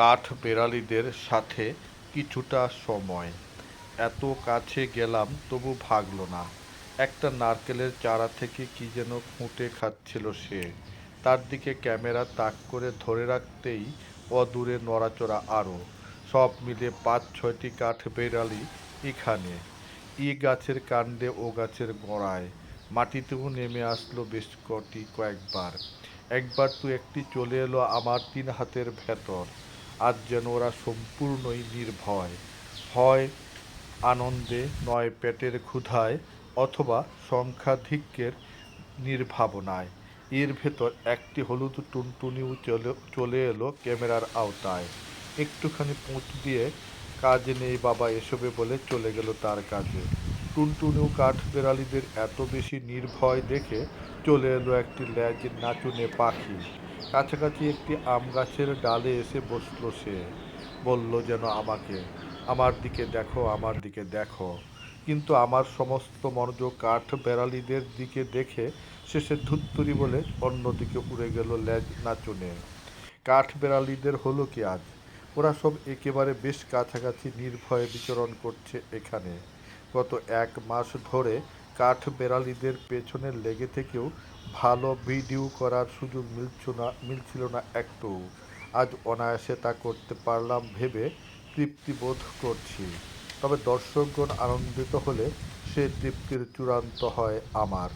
কাঠবেড়ালিদের সাথে কিছুটা সময়। এত কাছে গেলাম তবু ভাগল না। একটা নারকেলের চারা থেকে কি যেন খুঁটে খাচ্ছিল সে। তার দিকে ক্যামেরা তাক করে ধরে রাখতেই অদূরে নড়াচড়া আরও। সব মিলে ৫-৬টি কাঠবেড়ালি এখানে। ই গাছের কাণ্ডে ও গাছের গোড়ায়। মাটিতেও নেমে আসলো বেশ কয়েকবার। একবার তো একটি চলে এলো আমার ৩ হাতের ভেতর। আজ যেন ওরা সম্পূর্ণই নির্ভয়। হয় আনন্দে, নয় পেটের ক্ষুধায়, অথবা সংখ্যাধিক্যের নির্ভাবনায়। এর ভেতর একটি হলুদ টুনটুনিও চলে এলো ক্যামেরার আওতায়। একটুখানি পুঁত দিয়ে কাজ নেই বাবা এসবে বলে চলে গেল তার কাজে। টুনটুনিও কাঠবেড়ালিদের এত বেশি নির্ভয় দেখে চলে এলো একটি ল্যাজ নাচুনে পাখি। কাছাকাছি একটি আম গাছের ডালে এসে বসল সে। বলল যেন আমাকে, আমার দিকে দেখো, আমার দিকে দেখো। কিন্তু আমার সমস্ত মনোযোগ কাঠবেড়ালিদের দিকে দেখে শেষে ধুত্তুরি বলে অন্যদিকে উড়ে গেল ল্যাজ নাচুনে। কাঠবেড়ালিদের হলো কি আজ? ওরা সব একেবারে বেশ কাছাকাছি নির্ভয়ে বিচরণ করছে এখানে। গত ১ মাস ধরে কাঠবেড়ালিদের পেছনে লেগে থেকেও ভালো ভিডিও করার সুযোগ মিলছিল না একটুও। আজ অনায়াসে তা করতে পারলাম ভেবে তৃপ্তি বোধ করছি। তবে দর্শকগণ আনন্দিত হলে সে তৃপ্তির চূড়ান্ত হয় আমার।